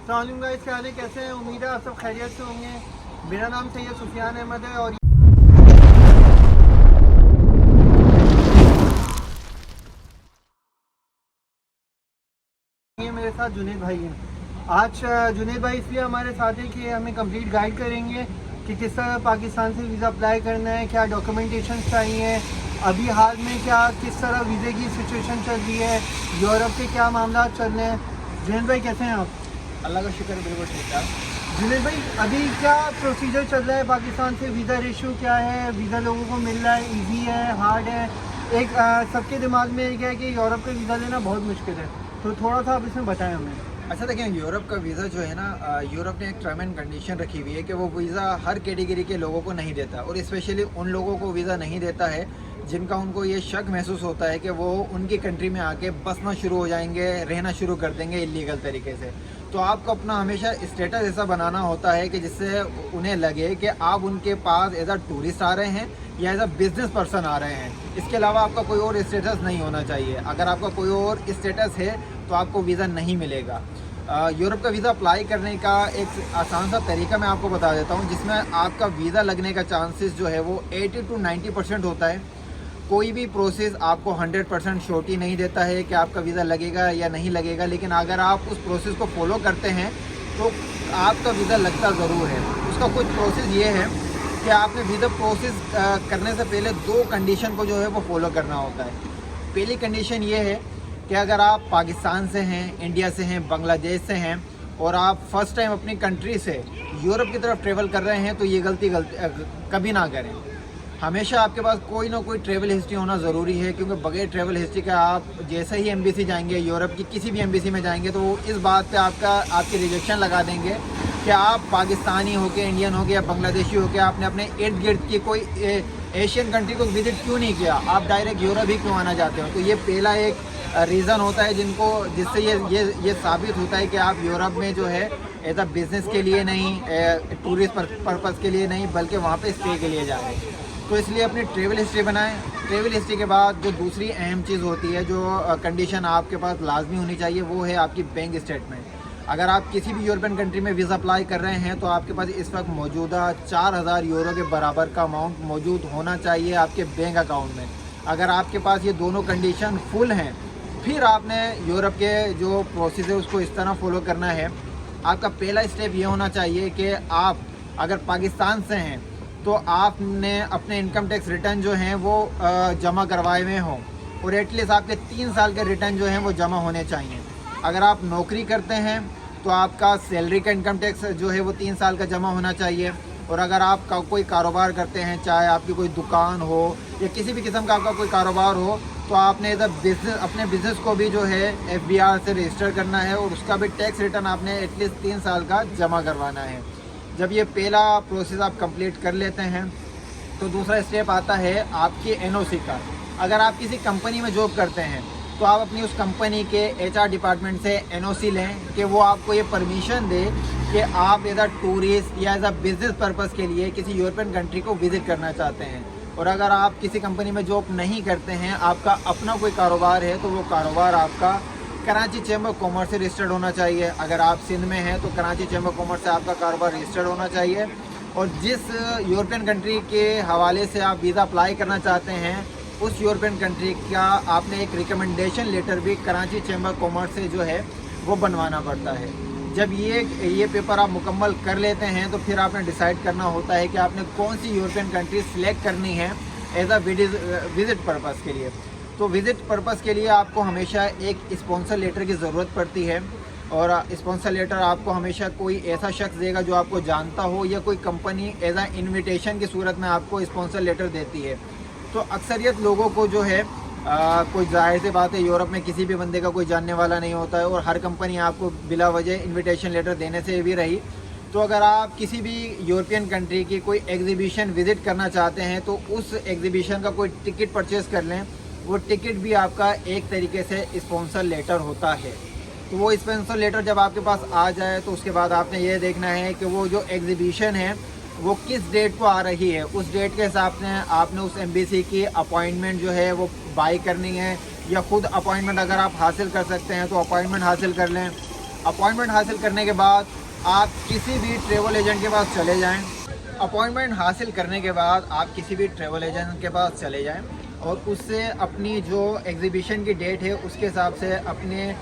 अस्सलाम गाइस, क्या हाल है, कैसे हैं? उम्मीद है आप सब खैरियत से होंगे। मेरा नाम सैयद सुफियान अहमद है और ये मेरे साथ जुनेद भाई हैं। आज जुनेद भाई इसलिए हमारे साथ हैं कि हमें कंप्लीट गाइड करेंगे कि किस तरह पाकिस्तान से वीज़ा अप्लाई करना है, क्या डॉक्यूमेंटेशन चाहिए, अभी हाल में क्या किस तरह वीज़े की सिचुएशन चल रही है, यूरोप के क्या मामला चल रहे हैं। जुनेद भाई कैसे हैं आप? अल्लाह का शुक्र, बिल्कुल ठीक ठाक। जुनेद भाई अभी क्या प्रोसीजर चल रहा है पाकिस्तान से? वीज़ा रेशो क्या है? वीज़ा लोगों को मिल रहा है, इजी है, हार्ड है? एक सबके दिमाग में एक है कि यूरोप का वीज़ा लेना बहुत मुश्किल है, तो थोड़ा सा आप इसमें बताएं हमें। अच्छा देखें, यूरोप का वीज़ा जो है ना, यूरोप ने एक टर्म एंड कंडीशन रखी हुई है कि वो वीज़ा हर कैटेगरी के लोगों को नहीं देता, और स्पेशली उन लोगों को वीज़ा नहीं देता है जिनका उनको ये शक महसूस होता है कि वो उनकी कंट्री में आके बसना शुरू हो जाएंगे, रहना शुरू कर देंगे इलीगल तरीके से। तो आपको अपना हमेशा स्टेटस ऐसा बनाना होता है कि जिससे उन्हें लगे कि आप उनके पास एज अ टूरिस्ट आ रहे हैं या एज अ बिजनेस पर्सन आ रहे हैं। इसके अलावा आपका कोई और स्टेटस नहीं होना चाहिए। अगर आपका कोई और स्टेटस है तो आपको वीज़ा नहीं मिलेगा। यूरोप का वीज़ा अप्लाई करने का एक आसान सा तरीका मैं आपको बता देता हूँ, जिसमें आपका वीज़ा लगने का चांसेस जो है वो 80 to 90% होता है। कोई भी प्रोसेस आपको 100% श्योरिटी नहीं देता है कि आपका वीज़ा लगेगा या नहीं लगेगा, लेकिन अगर आप उस प्रोसेस को फॉलो करते हैं तो आपका वीज़ा लगता ज़रूर है। उसका कुछ प्रोसेस ये है कि आपने वीज़ा प्रोसेस करने से पहले 2 कंडीशन को जो है वो फॉलो करना होता है। पहली कंडीशन ये है कि अगर आप पाकिस्तान से हैं, इंडिया से हैं, बांग्लादेश से हैं और आप फर्स्ट टाइम अपनी कंट्री से यूरोप की तरफ ट्रेवल कर रहे हैं, तो ये गलती कभी ना करें। हमेशा आपके पास कोई ना कोई ट्रैवल हिस्ट्री होना ज़रूरी है, क्योंकि बगैर ट्रैवल हिस्ट्री का आप जैसे ही एम्बेसी जाएंगे, यूरोप की किसी भी एम्बेसी में जाएंगे, तो वो इस बात पे आपकी रिजेक्शन लगा देंगे कि आप पाकिस्तानी हो के, इंडियन हो के या बांग्लादेशी हो के आपने अपने इर्द गिर्द की कोई एशियन कंट्री को विज़िट क्यों नहीं किया, आप डायरेक्ट यूरोप ही क्यों आना चाहते हो। तो ये पहला एक रीज़न होता है जिससे ये साबित होता है कि आप यूरोप में जो है एज अ बिज़नेस के लिए नहीं, टूरिस्ट पर्पज़ के लिए नहीं, बल्कि वहाँ पे स्टे के लिए जा रहे हैं। तो इसलिए अपनी ट्रैवल हिस्ट्री बनाएं। ट्रैवल हिस्ट्री के बाद जो दूसरी अहम चीज़ होती है, जो कंडीशन आपके पास लाजमी होनी चाहिए, वो है आपकी बैंक स्टेटमेंट। अगर आप किसी भी यूरोपियन कंट्री में वीज़ा अप्लाई कर रहे हैं तो आपके पास इस वक्त मौजूदा 4000 यूरो के बराबर का अमाउंट मौजूद होना चाहिए आपके बैंक अकाउंट में। अगर आपके पास ये दोनों कंडीशन फुल हैं, फिर आपने यूरोप के जो प्रोसेस है उसको इस तरह फॉलो करना है। आपका पहला स्टेप ये होना चाहिए कि आप अगर पाकिस्तान से हैं तो आपने अपने इनकम टैक्स रिटर्न जो हैं वो जमा करवाए हुए हों, और एटलीस्ट आपके 3 साल के रिटर्न जो हैं वो जमा होने चाहिए। अगर आप नौकरी करते हैं तो आपका सैलरी का इनकम टैक्स जो है वो 3 साल का जमा होना चाहिए। और अगर आप कोई कारोबार करते हैं, चाहे आपकी कोई दुकान हो या किसी भी किस्म का आपका कोई कारोबार हो, तो आपने एज अ बिज़नेस अपने बिज़नेस को भी जो है FBR से रजिस्टर करना है, और उसका भी टैक्स रिटर्न आपने एटलीस्ट 3 साल का जमा करवाना है। जब ये पहला प्रोसेस आप कंप्लीट कर लेते हैं तो दूसरा स्टेप आता है आपकी NOC का। अगर आप किसी कंपनी में जॉब करते हैं तो आप अपनी उस कंपनी के HR डिपार्टमेंट से NOC लें कि वो आपको ये परमिशन दे कि आप एज अ टूरिस्ट या एज अ बिज़नेस पर्पज़ के लिए किसी यूरोपियन कंट्री को विज़िट करना चाहते हैं। और अगर आप किसी कंपनी में जॉब नहीं करते हैं, आपका अपना कोई कारोबार है, तो वो कारोबार आपका कराची चैम्बर कॉमर्स से रजिस्टर्ड होना चाहिए। अगर आप सिंध में हैं तो कराची चैम्बर कॉमर्स से आपका कारोबार रजिस्टर्ड होना चाहिए। और जिस यूरोपियन कंट्री के हवाले से आप वीज़ा अप्लाई करना चाहते हैं, उस यूरोपियन कंट्री का आपने एक रिकमेंडेशन लेटर भी कराची चैम्बर कॉमर्स से जो है वो बनवाना पड़ता है। जब ये पेपर आप मुकम्मल कर लेते हैं तो फिर आपने डिसाइड करना होता है कि आपने कौन सी यूरोपियन कंट्री सिलेक्ट करनी है एज अ विज़िट पर्पज़ के लिए। तो विज़िट पर्पज़ के लिए आपको हमेशा एक स्पॉन्सर लेटर की ज़रूरत पड़ती है, और स्पॉन्सर लेटर आपको हमेशा कोई ऐसा शख्स देगा जो आपको जानता हो, या कोई कंपनी एज अ इन्विटेशन की सूरत में आपको स्पॉन्सर लेटर देती है। तो अक्सरियत लोगों को जो है कोई जाहिर सी बात है, यूरोप में किसी भी बंदे का कोई जानने वाला नहीं होता है, और हर कंपनी आपको बिला वजह इन्विटेशन लेटर देने से भी रही। तो अगर आप किसी भी यूरोपियन कंट्री की कोई एग्जीबिशन विज़िट करना चाहते हैं तो उस एग्जीबिशन का कोई टिकट परचेज़ कर लें। वो टिकट भी आपका एक तरीके से स्पॉन्सर लेटर होता है। तो वो स्पॉन्सर लेटर जब आपके पास आ जाए तो उसके बाद आपने ये देखना है कि वो जो एग्जीबिशन है वो किस डेट को आ रही है। उस डेट के हिसाब से आपने उस एम्बेसी की अपॉइंटमेंट जो है वो बाई करनी है, या ख़ुद अपॉइंटमेंट अगर आप हासिल कर सकते हैं तो अपॉइंटमेंट हासिल कर लें। अपॉइंटमेंट हासिल करने के बाद आप किसी भी ट्रैवल एजेंट के पास चले जाएं। अपॉइंटमेंट हासिल करने के बाद आप किसी भी ट्रैवल एजेंट के पास चले जाएं और उससे अपनी जो एग्जीबिशन की डेट है उसके हिसाब से अपने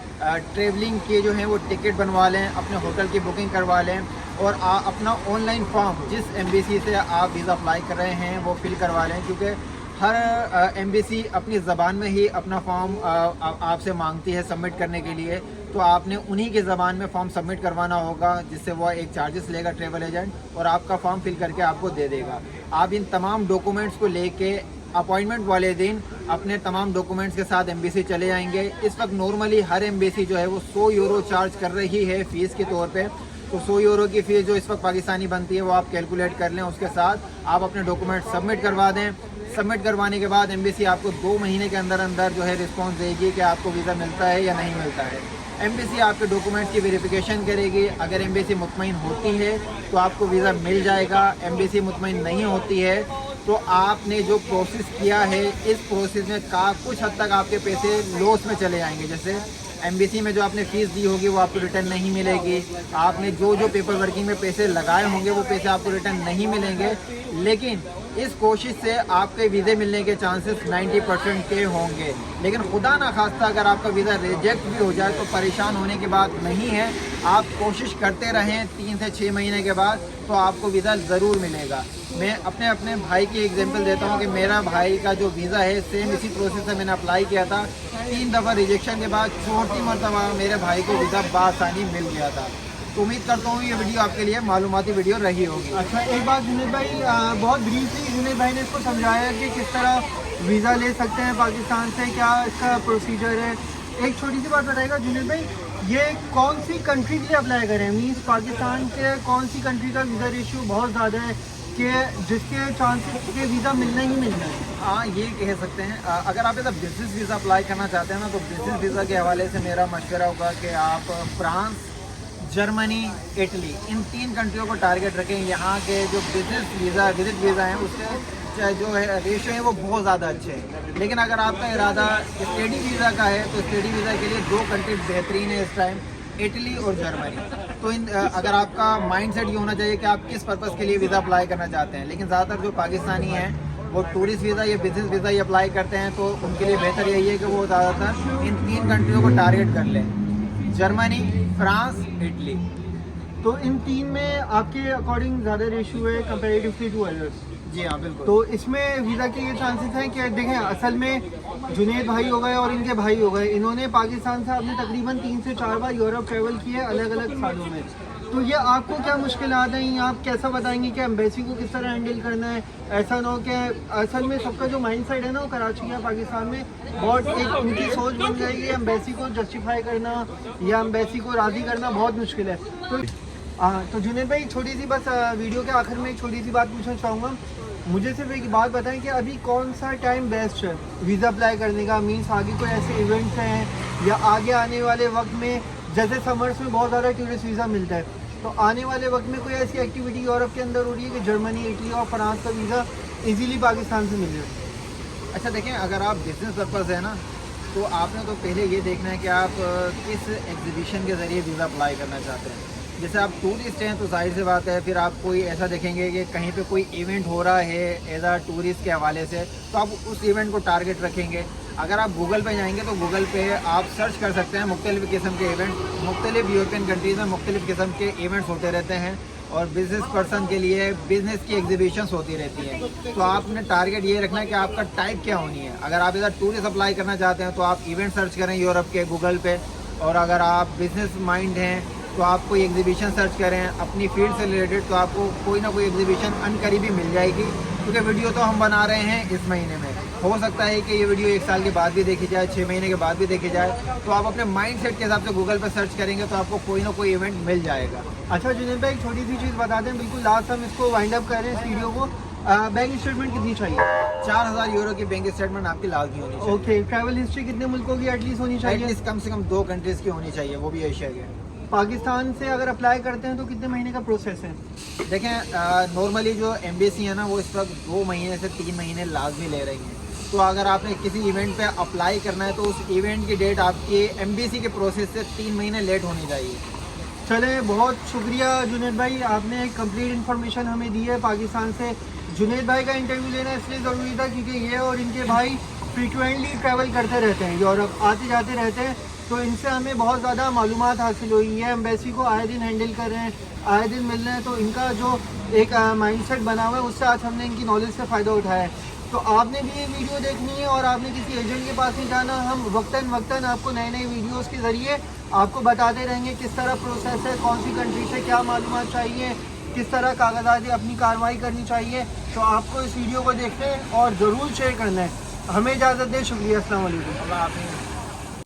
ट्रैवलिंग के जो हैं वो टिकट बनवा लें, अपने होटल की बुकिंग करवा लें और अपना ऑनलाइन फॉर्म जिस एम्बेसी से आप वीज़ा अप्लाई कर रहे हैं वो फिल करवा लें, क्योंकि हर एम्बेसी अपनी ज़बान में ही अपना फॉर्म आपसे मांगती है सबमिट करने के लिए। तो आपने उन्हीं की ज़बान में फॉर्म सबमिट करवाना होगा, जिससे वो एक चार्जेस लेगा ट्रैवल एजेंट और आपका फॉर्म फिल करके आपको दे देगा। आप इन तमाम डॉक्यूमेंट्स को लेके अपॉइंटमेंट वाले दिन अपने तमाम डॉक्यूमेंट्स के साथ एम्बेसी चले जाएंगे। इस वक्त नॉर्मली हर एम्बेसी जो है वो 100 यूरो चार्ज कर रही है फ़ीस के तौर पे। तो 100 यूरो की फ़ीस जो इस वक्त पाकिस्तानी बनती है वो आप कैलकुलेट कर लें, उसके साथ आप अपने डॉक्यूमेंट सबमिट करवा दें। सबमिट करवाने के बाद एम्बेसी आपको 2 महीने के अंदर अंदर जो है रिस्पांस देगी कि आपको वीज़ा मिलता है या नहीं मिलता है। एम्बेसी आपके डॉक्यूमेंट्स की वेरिफिकेशन करेगी। अगर एम्बेसी मुतमईन होती है तो आपको वीज़ा मिल जाएगा। एम्बेसी मुतमईन नहीं होती है तो आपने जो प्रोसेस किया है इस प्रोसेस में कुछ हद तक आपके पैसे लॉस में चले जाएंगे। जैसे एम्बेसी में जो आपने फ़ीस दी होगी वो आपको रिटर्न नहीं मिलेगी। आपने जो पेपर वर्किंग में पैसे लगाए होंगे वो पैसे आपको रिटर्न नहीं मिलेंगे। लेकिन इस कोशिश से आपके वीज़े मिलने के चांसेस 90% के होंगे। लेकिन खुदा ना खास्ता अगर आपका वीज़ा रिजेक्ट भी हो जाए तो परेशान होने की बात नहीं है। आप कोशिश करते रहें, 3 से 6 महीने के बाद तो आपको वीज़ा ज़रूर मिलेगा। मैं अपने भाई की एग्जांपल देता हूं कि मेरा भाई का जो वीज़ा है सेम इसी प्रोसेस से मैंने अप्लाई किया था। 3 दफ़ा रिजेक्शन के बाद 4थी मरतबा मेरे भाई को वीज़ा बआसानी मिल गया था। तो उम्मीद करता हूँ ये वीडियो आपके लिए मालूमाती वीडियो रही होगी। अच्छा, एक बात जुनेद भाई, बहुत ब्रीफली जुनेद भाई ने इसको समझाया कि किस तरह वीज़ा ले सकते हैं पाकिस्तान से, क्या इसका प्रोसीजर है। एक छोटी सी बात बताएगा जुनेद भाई, ये कौन सी कंट्री के लिए अप्लाई करें? मीन्स पाकिस्तान के कौन सी कंट्री का वीज़ा रेशियो बहुत ज़्यादा है कि जिसके चांसेस के वीज़ा मिलना ही मिलना है? हाँ, ये कह सकते हैं। अगर आप इधर बिजनेस वीज़ा अप्लाई करना चाहते हैं ना तो बिजनेस वीज़ा के हवाले से मेरा मशवरा होगा कि आप फ्रांस, जर्मनी, इटली इन 3 कंट्रियों को टारगेट रखें। यहाँ के जो बिजनेस वीज़ा विजिट वीज़ा हैं उसके जो है रेशो है वो बहुत ज़्यादा अच्छे हैं। लेकिन अगर आपका इरादा स्टडी वीज़ा का है तो स्टडी वीज़ा के लिए 2 कंट्री बेहतरीन है इस टाइम, इटली और जर्मनी। तो अगर आपका माइंडसेट ये होना चाहिए कि आप किस पर्पज़ के लिए वीज़ा अप्लाई करना चाहते हैं। लेकिन ज़्यादातर जो पाकिस्तानी हैं वो टूरिस्ट वीज़ा या बिजनेस वीज़ा ही अप्लाई करते हैं, तो उनके लिए बेहतर यही है कि वो ज़्यादातर इन 3 कंट्रियों को टारगेट कर लें, जर्मनी, फ्रांस, इटली। तो इन 3 में आपके अकॉर्डिंग ज़्यादा रेशियो है कंपेरेटिवली टू अदर्स? जी हाँ, बिल्कुल। तो इसमें वीज़ा के ये चांसेस हैं कि देखें, असल में जुनेद भाई हो गए और इनके भाई हो गए, इन्होंने पाकिस्तान से आपने तकरीबन 3 से 4 बार यूरोप ट्रैवल किया है अलग अलग सालों में। तो ये आपको क्या मुश्किलात हैं, आप कैसा बताएंगे कि एम्बेसी को किस तरह हैंडल करना है? ऐसा ना हो कि असल में सबका जो माइंड सेट है ना वो कराची या पाकिस्तान में बहुत एक उनकी सोच बन गई है, एम्बेसी को जस्टिफाई करना या एम्बेसी को राज़ी करना बहुत मुश्किल है। तो जुनेद भाई, छोटी सी बस वीडियो के आखिर में एक छोटी सी बात पूछना चाहूँगा। मुझे सिर्फ एक बात बताएं कि अभी कौन सा टाइम बेस्ट है वीज़ा अप्लाई करने का? मीन्स आगे कोई ऐसे इवेंट्स हैं या आगे आने वाले वक्त में, जैसे समर्स में बहुत ज़्यादा टूरिस्ट वीज़ा मिलता है, तो आने वाले वक्त में कोई ऐसी एक्टिविटी यूरोप के अंदर हो रही है कि जर्मनी, इटली और फ्रांस का वीज़ा इजीली पाकिस्तान से मिल जाए? अच्छा देखें, अगर आप बिजनेस पर्पज़ है ना तो आपने तो पहले ये देखना है कि आप किस एग्जीबिशन के ज़रिए वीज़ा अप्लाई करना चाहते हैं। जैसे आप टूरिस्ट हैं तो जाहिर सी बात है फिर आप कोई ऐसा देखेंगे कि कहीं पे कोई इवेंट हो रहा है एज आ टूरिस्ट के हवाले से, तो आप उस इवेंट को टारगेट रखेंगे। अगर आप गूगल पे जाएंगे तो गूगल पे आप सर्च कर सकते हैं मुख्तलिफ़ किस्म के इवेंट। मुख्तलिफ़ यूरोपियन कंट्रीज़ में मुख्तलिफ़ किस्म के इवेंट्स होते रहते हैं और बिज़नेस पर्सन के लिए बिज़नेस की एग्जीबिशंस होती रहती हैं। तो आपने टारगेट ये रखना है कि आपका टाइप क्या होनी है। अगर आप इधर टूरिस्ट अप्लाई करना चाहते हैं तो आप इवेंट सर्च करें यूरोप के गूगल पे, और अगर आप बिज़नेस माइंड हैं तो आप कोई एग्जीबिशन सर्च करें अपनी फील्ड से रिलेटेड, तो आपको कोई ना कोई एग्जीबिशन अनकरीबी मिल जाएगी। क्योंकि वीडियो तो हम बना रहे हैं इस महीने में, हो सकता है कि ये वीडियो 1 साल के बाद भी देखी जाए, 6 महीने के बाद भी देखी जाए। तो आप अपने माइंड सेट के हिसाब से गूगल पर सर्च करेंगे तो आपको कोई ना कोई इवेंट मिल जाएगा। अच्छा जुनेद भाई, एक छोटी सी चीज़ बता दें, बिल्कुल लास्ट हम इसको वाइंड अप कर रहे हैं इस वीडियो को। बैंक स्टेटमेंट कितनी चाहिए? 4000 यूरो की बैंक स्टेटमेंट आपकी लाजमी होनी चाहिए। ओके, ट्रैवल हिस्ट्री कितने मुल्कों की एटलीस्ट होनी चाहिए? एटलीस्ट कम से कम 2 कंट्रीज़ की होनी चाहिए, वो भी एशिया के। पाकिस्तान से अगर अप्लाई करते हैं तो कितने महीने का प्रोसेस है? देखें, नॉर्मली जो एम्बेसी है ना वो इस वक्त 2 महीने से 3 महीने लाजमी ले रही हैं। तो अगर आपने किसी इवेंट पे अप्लाई करना है तो उस इवेंट की डेट आपकी एम्बेसी के प्रोसेस से 3 महीने लेट होनी चाहिए। चले, बहुत शुक्रिया जुनैद भाई, आपने एक कंप्लीट इन्फॉर्मेशन हमें दी है पाकिस्तान से। जुनैद भाई का इंटरव्यू लेना इसलिए ज़रूरी था क्योंकि ये और इनके भाई फ्रीक्वेंटली ट्रैवल करते रहते हैं, यूरोप आते जाते रहते हैं, तो इनसे हमें बहुत ज़्यादा मालूमात हासिल हुई है। एम्बेसी को आए दिन हैंडल कर रहे हैं, आए दिन मिल रहे हैं, तो इनका जो एक माइंडसेट बना हुआ है उससे आज हमने इनकी नॉलेज से फ़ायदा उठाया है। तो आपने भी ये वीडियो देखनी है और आपने किसी एजेंट के पास नहीं जाना, हम वक्तन वक्तन आपको नए नए वीडियोस के ज़रिए आपको बताते रहेंगे किस तरह प्रोसेस है, कौन सी कंट्री से क्या मालूमात चाहिए, किस तरह कागजात अपनी कार्रवाई करनी चाहिए। तो आपको इस वीडियो को देखना है और ज़रूर शेयर करना है। हमें इजाज़त दें, शुक्रिया, अस्सलाम वालेकुम। अल्लाह हाफ़िज़।